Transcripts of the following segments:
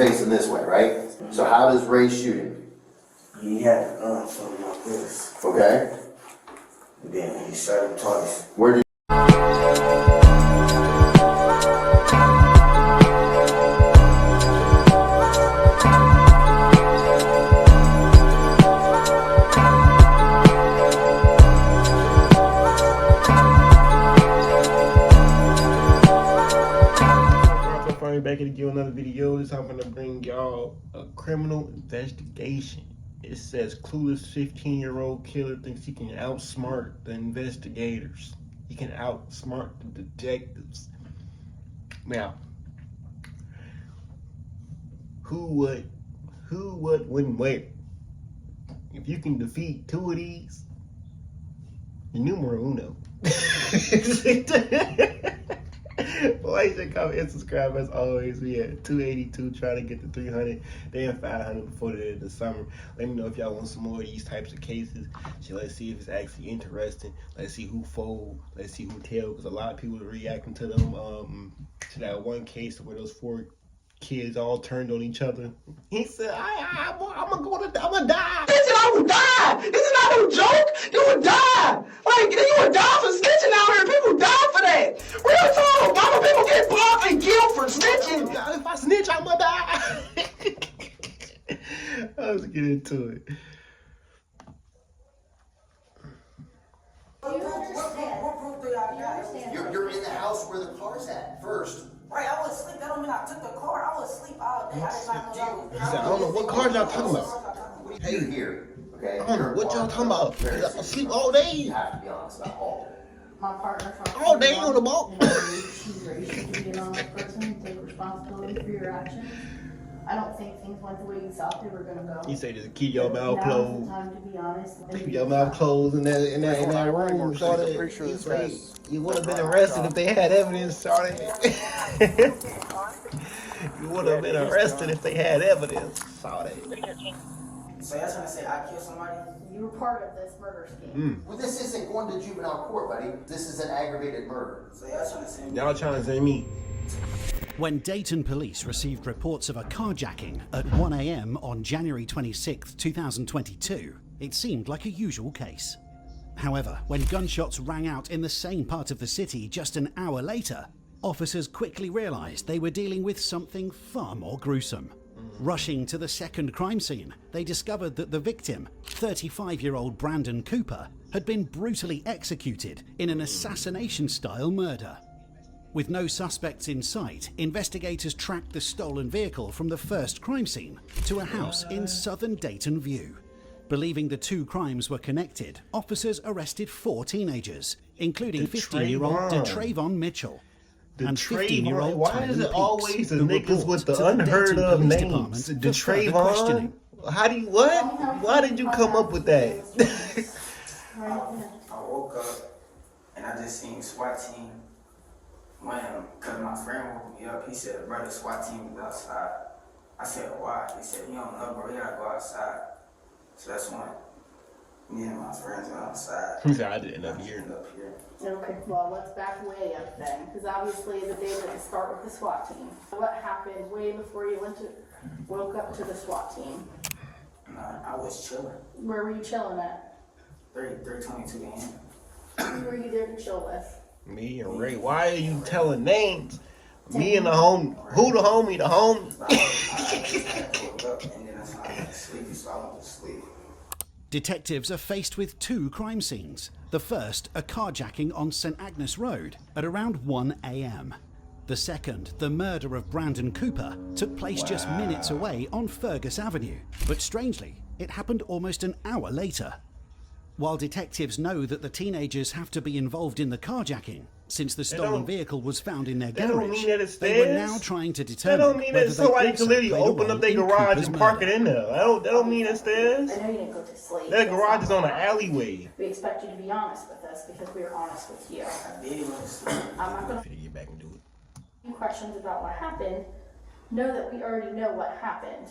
facing this way, right? So how does Ray shoot him? He had a gun something like this. Okay. And then he shot him twice. Where did back to give another video. This I'm gonna bring y'all a criminal investigation. It says clueless 15-year-old killer thinks he can outsmart the investigators. He can outsmart the detectives. Now, who, what, when, where? If you can defeat two of these, you're numero uno. Like, comment, and subscribe as always. We at 282, trying to get to 300. They have 500 before the end of the summer. Let me know if y'all want some more of these types of cases. So let's see if it's actually interesting. Let's see who fold. Let's see who tell. Because a lot of people are reacting to them. To that one case where those 4 kids all turned on each other. He said, I'm gonna die. He said, I would die. This is not no joke. You would die. Like, you would die for snitching out here. People die for that. Real talk. Why do people get blocked and killed for snitching? If I snitch, I'm gonna die. Let's get into it. you're in the house where the car's at first. Right, I was asleep. That don't mean I took the car. I was asleep all day. I did not know that was. I don't know what car y'all talking about. Hey, here. Okay. I don't know what y'all talking about. I sleep all day. You have to be honest about all of it. My partner All day on the boat. She's raised you to be an honest person, take responsibility for your actions. I don't think things went the way you thought they were gonna go. He said just keep your mouth Now's closed. the time to be honest. Keep your mouth closed in that room, Shorty. You would have been arrested if they had evidence, Shorty. You would have been arrested if they had evidence, Shorty. So y'all trying to say I killed somebody? You were part of this murder scheme. Well, this isn't going to juvenile court, buddy. This is an aggravated murder. So y'all trying to say me? Y'all trying to say me? When Dayton police received reports of a carjacking at 1 a.m. on January 26, 2022, it seemed like a usual case. However, when gunshots rang out in the same part of the city just an hour later, officers quickly realized they were dealing with something far more gruesome. Rushing to the second crime scene, they discovered that the victim, 35-year-old Brandon Cooper, had been brutally executed in an assassination-style murder. With no suspects in sight, investigators tracked the stolen vehicle from the first crime scene to a house in southern Dayton View. Believing the 2 crimes were connected, officers arrested 4 teenagers, including 15-year-old DeTravon Mitchell and 15-year-old Why is it always the niggas with the unheard of names? DeTravon? How do you, what? Why did you come up with that? I woke up and I just seen SWAT team. Cause my friend woke me up, he said, bro, the SWAT team is outside. I said, why? He said, you don't know, bro, you gotta go outside. So that's when me and my friends went outside. He said, I didn't up here. Okay, well, let's back way up then, because obviously the day didn't start with the SWAT team. What happened way before you woke up to the SWAT team? I was chilling. Where were you chilling at? 3:22 a.m. Who were you there to chill with? Me and Ray. Why are you telling names? Me and the homie. Who the homie? The homie. I woke up and then I went to sleep, so I went to sleep. Detectives are faced with 2 crime scenes. The first, a carjacking on St. Agnes Road at around 1 a.m. The second, the murder of Brandon Cooper, took place just minutes away on Fergus Avenue. But strangely, it happened almost an hour later. While detectives know that the teenagers have to be involved in the carjacking, since the stolen vehicle was found in their garage, they were now trying to determine that don't mean that somebody can literally open up their garage and park it in there. That don't mean it's theirs. I know you didn't go to sleep. That garage is on an alleyway. We expect you to be honest with us because we are honest with you. I did go to sleep. I'm not going to Get back and do it. ask you questions about what happened. Know that we already know what happened.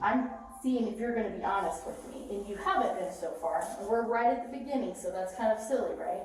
I'm seeing if you're going to be honest with me, and you haven't been so far. And we're right at the beginning, so that's kind of silly, right?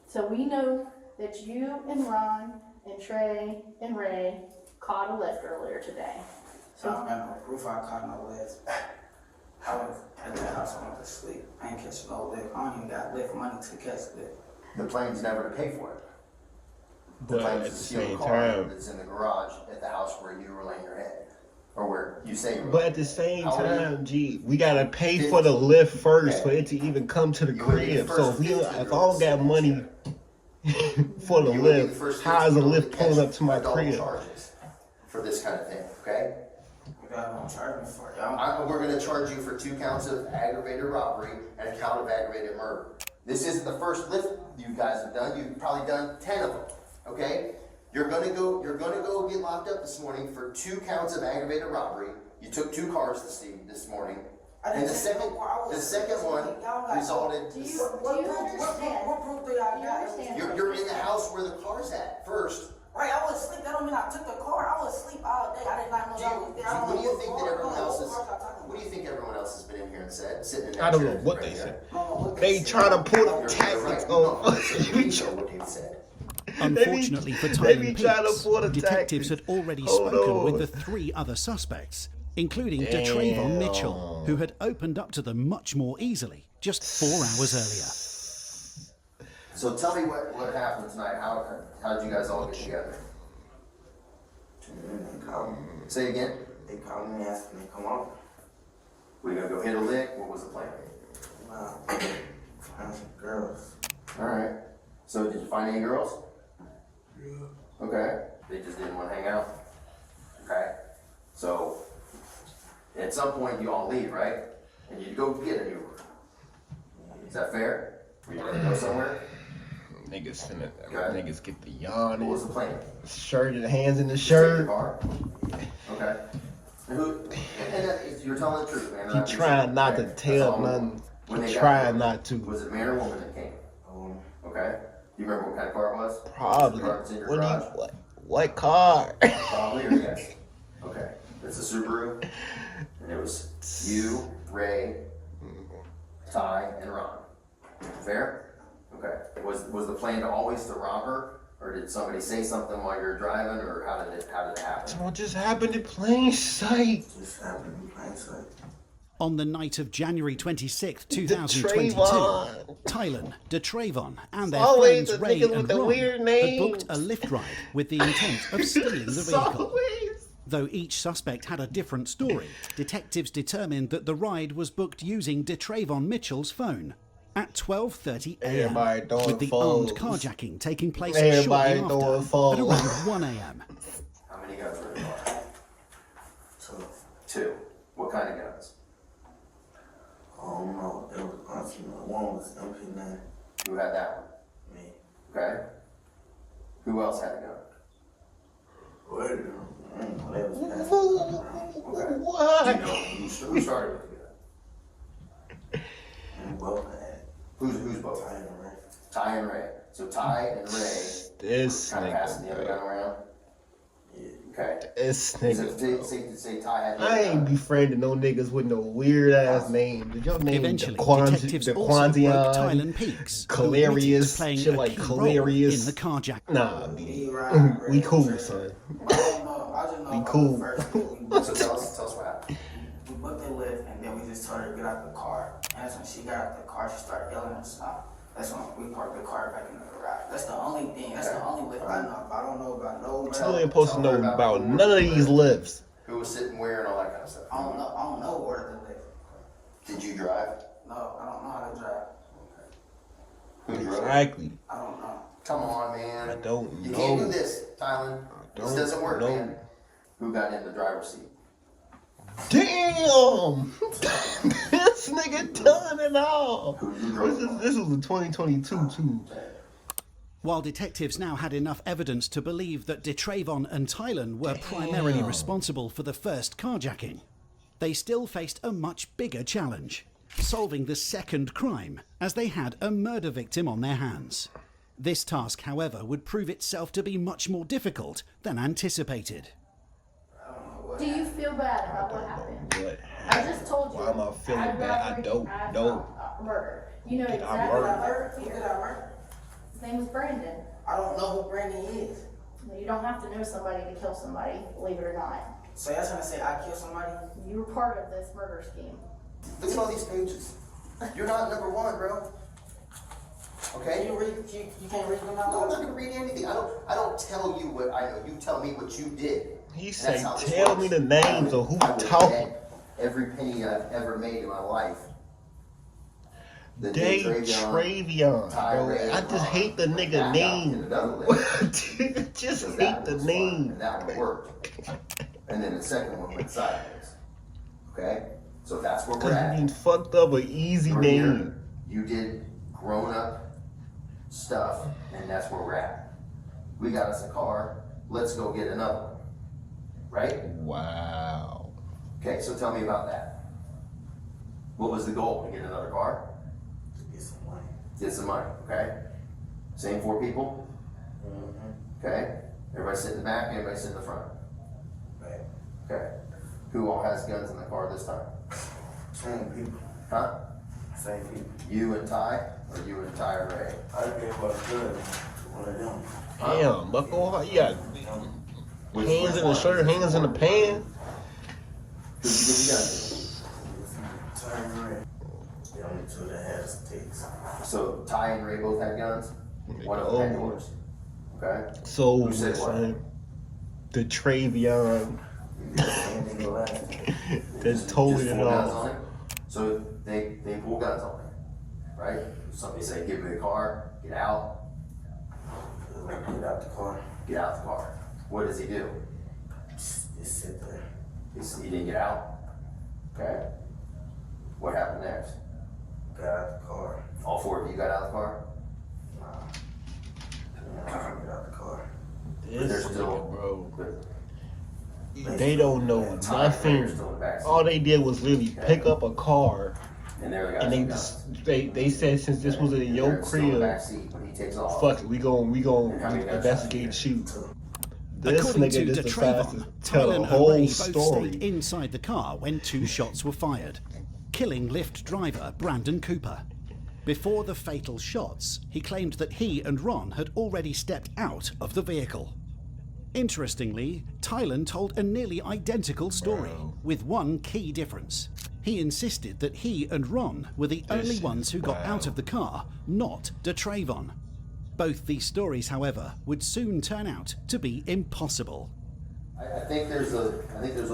So we know that you and Ron and Trey and Ray caught a Lyft earlier today. So I don't got no proof I caught no Lyft. I was at the house, I went to sleep. I ain't catching no Lyft. I don't even got Lyft money to catch Lyft. The plan's never to pay for it. The But plan at is the to steal same a car time, that's in the garage at the house where you were laying your head. Or where you say you were. but at the same How old are you? time, G, we gotta pay for the lift first Yeah. for it to even come to the You would be the crib. So first if, we, 50 if I girls don't got money for the You would be the lift, first how is a 50 lift to pulling catch up to my adult crib? charges for this kind of thing, okay? You gotta charge me for it. Y'all. We're gonna charge you for 2 counts of aggravated robbery and a count of aggravated murder. This isn't the first lift you guys have done. You've probably done 10 of them, okay? You're gonna go get locked up this morning for 2 counts of aggravated robbery. You took 2 cars this morning. And the second one resulted. Do you understand? What proof do y'all Do you got? understand? You're in the house where the car's at first. Right, I was asleep. That don't mean I took the car. I was asleep all day. I did not know y'all was there. I What do you know think what that car- everyone else is? what car y'all talking What do you think everyone else has been in here and said, sitting in that I don't chair know what right they there? said. about. I don't know what They said. trying to pull You're the tactics right. on. No, you know what they said. Unfortunately for they be Tylen trying to Peaks, pull the detectives tactics. had already Hold spoken on. with the 3 other suspects, including DeTravon Mitchell, who had opened up to them much more easily just 4 hours earlier. So tell me what happened tonight. How did you guys all get together? They called me. Say again. They called me asking me to come over. We gonna go hit a lick? What was the plan? Find some girls. All right. So did you find any girls? Yeah. Okay. They just didn't want to hang out. Okay. So at some point you all leave, right? And you go get a Uber. Is that fair? Were you gonna go somewhere? Niggas finna, Okay. niggas get the What was yawn, the plan? shirt and hands in the Just take the shirt. car? Okay. And that is, you're telling the truth, man. He trying not to That's tell all. nothing. When they He got trying there, not to. Was it a man or woman that came? Okay. Do you remember what kind of car it was? Probably. The car that's in your What, do you, garage? what car? Probably or yes? Okay. It's a Subaru. And it was you, Ray, Ty, and Ron. Fair? Okay. Was the plan to always to rob her? Or did somebody say something while you were driving, or how did it happen? What just happened in plain sight? Just happened in plain sight. On the night of January 26th, 2022, DeTravon. Tylen, DeTravon, and their Always friends the Ray niggas and with the Ron weird had booked names. a Lyft ride with the intent of stealing the It's vehicle. always- Though each suspect had a different story, detectives determined that the ride was booked using DeTravon Mitchell's phone at 12:30 a.m. Everybody throwing with the phones. armed carjacking taking place Everybody shortly throwing after phones. at around 1 a.m. How many guns were in the car? So, 2. What kind of guns? I don't know. It was honestly, one was MP9. Who had that Me. one? Okay. Who else had a gun? Where did they was passing around. Okay. What? Who started with the gun? And both had Who's both? Ty and Ray. Ty and Ray. So Ty and Ray This kind of passing the other gun nigga. around? Yeah. Okay. This Is it nigga. safe to say Ty had the I other ain't gun? befriending no niggas with no weird ass name. Did your name Eventually, the detectives also broke Quanzion? Tylen Peaks, who admitted to Hilarious, playing shit a like key role hilarious. in the carjacking. Nah, He B. ride, We Ray, cool, Ray. son. I don't know. I just know We about cool. the first thing. So tell us what happened. We booked the Lyft, and then we just told her to get out the car. And that's when she got out the car, she started yelling and stuff. That's when we parked the car back in the garage. That's the only thing. That's the only Lyft I know. I don't know about no You murder. ain't supposed to know about none of these lifts. Who was sitting where and all that kind of stuff? I don't know. I don't know where the Lyft. Did you drive? No, I don't know how to drive. Who drove? Exactly. I don't know. Come on, man. I don't You can't do know. this, Tylen. This don't doesn't work, know. man. Who got in the driver's seat? Damn! This nigga done it all. Who drove? This was a 2022 too. While detectives now had enough evidence to believe that DeTravon and Tylen were primarily responsible for the first carjacking, they still faced a much bigger challenge, solving the second crime, as they had a murder victim on their hands. This task, however, would prove itself to be much more difficult than anticipated. Do you feel bad about what happened? What? I just told you. Why am I feeling bad? I don't know. Murder. You know Did I exactly murder? what murder Who here. did I murder? His name was Brandon. I don't know who Brandon is. You don't have to know somebody to kill somebody, believe it or not. So y'all trying to say I killed somebody? You were part of this murder scheme. Look at all these pages. You're not number one, bro. Okay? You can't read them No, I'm out? not gonna read anything. I don't tell you what I know. You tell me what you did. He That's say, how this tell works. me the names of who I would talking. bet every penny I've ever made in my life. The Day Travion, bro. Ray, I just hate the nigga that got in name. another list. Just Because hate that the was fun, name. and that one worked. And then the second one went sideways. Okay? So that's where we're Cause at. you fucked up an easy You're name. here. You did grown up stuff, and that's where we're at. We got us a car. Let's go get another one. Right? Wow. Okay, so tell me about that. What was the goal? To get another car? Get some money. Get some money, okay? Same 4 people? Mm-hmm. Okay? Everybody sit in the back, everybody sit in the front. Right. Okay. Who all has guns in the car this time? Same people. Huh? Same people. You and Ty? Or you and Ty and Ray? I gave what good to one of them. Damn, Bucko, you got Which hands in the one? shirt, hands in the pants. Who'd you give the gun to? Turn red. The only two that had sticks. So Ty and Ray both had guns? One of them had yours. Okay? So, Who said what? son, the Travion, that's totally Just it pull guns all. on it? So they pull guns on it, right? Somebody say, give me the car, get out, Get out the car. get out the car. What does he do? Just sit there. He didn't get out? Okay. What happened next? Got out the car. All 4 of you got out of the car? Get out the car. They're This still, nigga, bro. but They don't know Ty and Ray nothing. are still in the back seat. All they did was literally pick up a car, And they're the guys and they with just guns. they said since this was in And your they're still in the crib, back seat when he takes off. fuck it, we gon' And how many gunshots investigate you and shoot. This According nigga to just decides DeTravon, to tell Tylen a and whole Ray both story. stayed inside the car when 2 shots were fired, killing Lyft driver Brandon Cooper. Before the fatal shots, he claimed that he and Ron had already stepped out of the vehicle. Interestingly, Tylen told a nearly identical story, with one key difference. He insisted that he and Ron were the only is ones who got out of the car, not DeTravon. Both these stories, however, would soon turn out to be impossible. I think there's a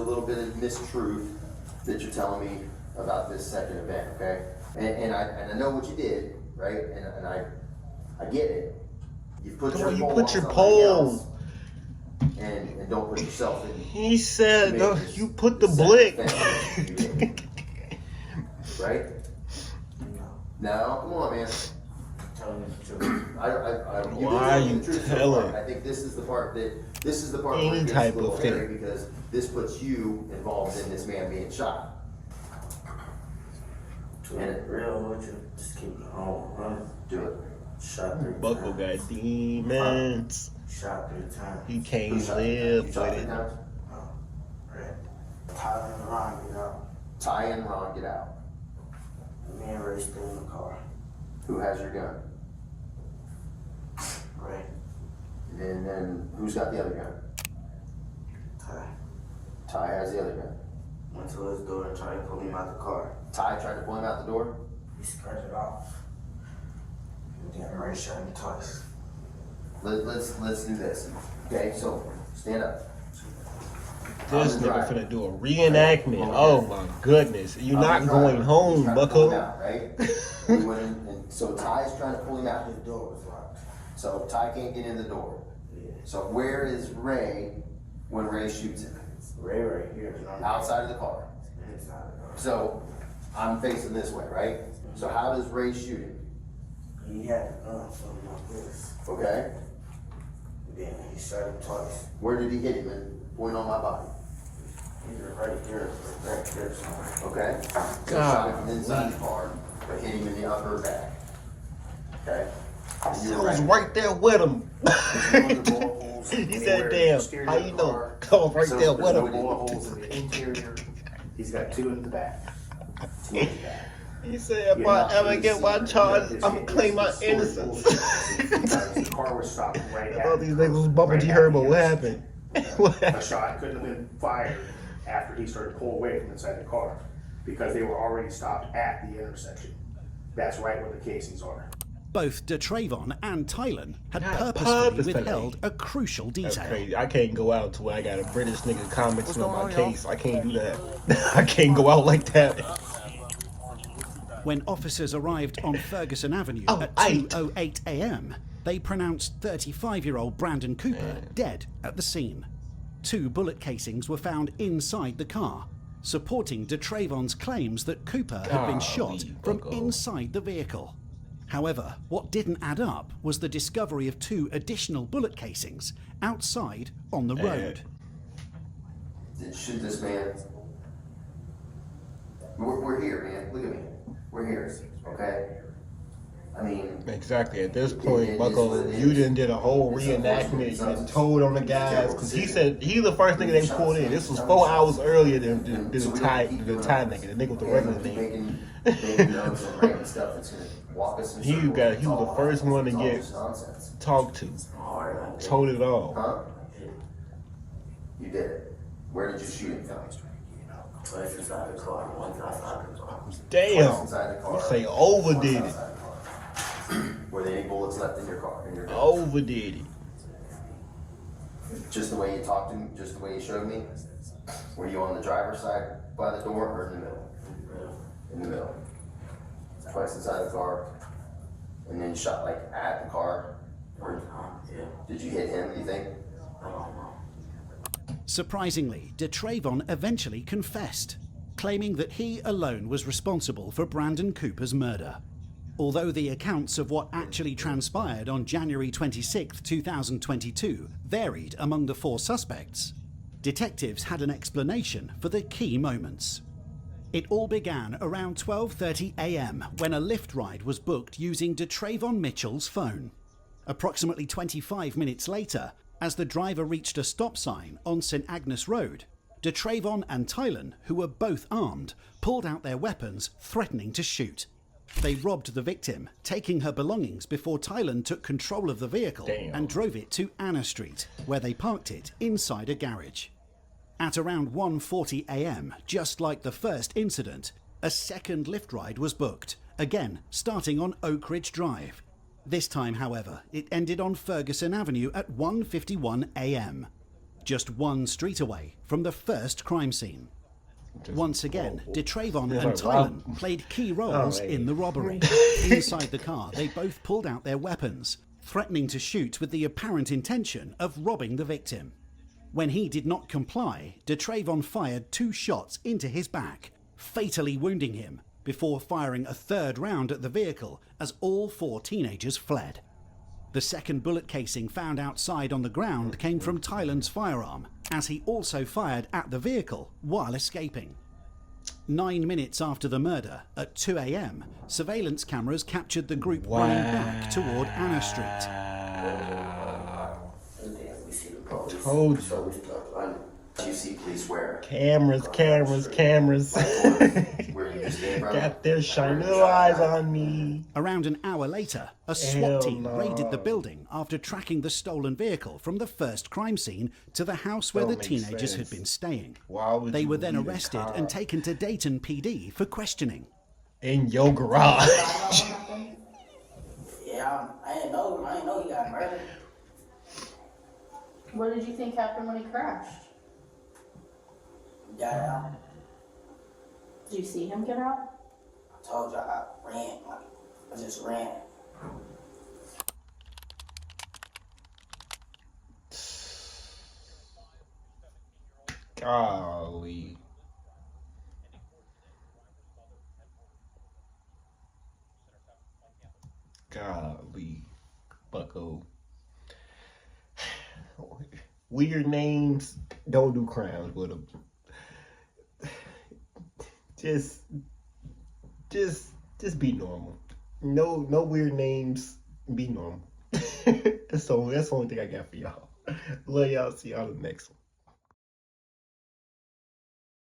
little bit of mistruth that you're telling me about this second event, okay? And I know what you did, right? And I get it. You put your You pole put on your somebody pole. else, and don't put yourself in. He said, make no, this you put the second blick. offense you did. Right? No, come on, man. Telling the truth. You Why did are tell you me the truth so telling? far. I think this is the part where Any it gets type a little of thing. hairy because this puts you involved in this man being shot. To be real with you, just keep it home, running. Do it. Shot 3 Bucko times. got demons. Shot 3 times. He can't Who shot you? live You shot with 3 it. times? Right. Tyler and Ron get out. Ty and Ron get out. Me and Ray stay in the car. Who has your gun? Ray. And then who's got the other gun? Ty. Ty has the other gun. Went to his door and tried to pull him out the car. Ty tried to pull him out the door. He scratched it off. And then Ray shot him twice. Let's do this. Okay, so stand up. This I'm the nigga driver. finna do a reenactment. Oh my goodness. You're I'm not the going driver. home, He's trying to pull him Bucko. out, right? We went in, and so Ty's trying to pull him out. His door was locked. So Ty can't get in the door. Yeah. So where is Ray when Ray shoots him? Ray right here. And I'm Outside of the car. inside the door. So I'm facing this way, right? So how does Ray shoot him? He had a gun, something like this. Okay? Then he shot him twice. Where did he hit him? And point on my body. He's right here, right there somewhere. Okay? So shot him from inside the car, but hit him in the upper back. Okay? And I you're was right. right there with him. He said, damn, how you know? I was right there with him. Holes in the interior. He's got 2 in the back. 2 in the back. He said, if I ever get my charges, I'm gonna claim my innocence. The car was stopped right at All these niggas was bumping G Herbo. What happened? What A happened? shot couldn't have been fired after he started to pull away from inside the car because they were already stopped at the intersection. That's right where the casings are. Both DeTravon and Tylen had Yeah, purposefully purposefully. withheld a crucial That's detail. crazy. I can't go out to where I got a British nigga commenting on my case. I can't do that. I can't go out like that. When officers arrived on Ferguson Avenue Oh, at eight. 2:08 a.m., they pronounced 35-year-old Brandon Cooper dead at the scene. 2 bullet casings were found inside the car, supporting DeTravon's claims that Cooper had been shot from inside the vehicle. However, what didn't add up was the discovery of 2 additional bullet casings outside on the road. Didn't shoot this man. We're here, man. Look at me. We're here, okay? I mean... Exactly. At this point, it is Bucko, what it you is. done did a whole It's reenactment unfortunate. and told on the guys, because he said he the first nigga they pulled in. This was 4 hours earlier than the Thai nigga, the nigga with the regular name. Making notes and writing stuff that's gonna walk us in He circles. was It's all the first one to it's all get just nonsense. talked to, told it all. Huh? You did it. Where did you shoot him from? Twice inside the car, once outside the car. Damn. Inside the car. You say overdid it. Outside the car. Were there any bullets left in your car? In your gun? Overdid it. Just the way you talked to me, just the way you showed me? Were you on the driver's side by the door or in the middle? In the middle. Twice inside the car. And then shot like at the car? Or Yeah. did you hit him, you think? I don't know. Surprisingly, DeTravon eventually confessed, claiming that he alone was responsible for Brandon Cooper's murder. Although the accounts of what actually transpired on January 26, 2022 varied among the 4 suspects, detectives had an explanation for the key moments. It all began around 12:30 a.m. when a Lyft ride was booked using DeTravon Mitchell's phone. Approximately 25 minutes later, as the driver reached a stop sign on St. Agnes Road, DeTravon and Tylen, who were both armed, pulled out their weapons, threatening to shoot. They robbed the victim, taking her belongings before Tylen took control of the vehicle and drove it to Anna Street, where they parked it inside a garage. At around 1:40 a.m., just like the first incident, a second Lyft ride was booked, again starting on Oak Ridge Drive. This time, however, it ended on Ferguson Avenue at 1:51 a.m., just 1 street away from the first crime scene. Once again, DeTravon and Tylen played key roles in the robbery. Inside the car, they both pulled out their weapons, threatening to shoot with the apparent intention of robbing the victim. When he did not comply, DeTravon fired 2 shots into his back, fatally wounding him, before firing a 3rd round at the vehicle as all 4 teenagers fled. The second bullet casing found outside on the ground came from Tylen's firearm, as he also fired at the vehicle while escaping. 9 minutes after the murder, at 2 a.m., surveillance cameras captured the group running back toward Anna Street. We see the police. Told you. So we start running. You see police where? Cameras. Where you just came from? Got their shiny little eyes on me. Around an hour later, a SWAT team raided the building after tracking the stolen vehicle from the first crime scene to the house where the teenagers had been staying. Why would They you were then leave a arrested car and taken to Dayton PD for questioning. in your garage? Yeah, I didn't know he got murdered. What did you think happened when he crashed? Got out. Did you see him get out? I told you I ran. I just ran. Golly. Golly. Bucko. Weird names, don't do crimes with them. Just be normal. No weird names, be normal. That's the only thing I got for y'all. Love y'all, see y'all in the next one.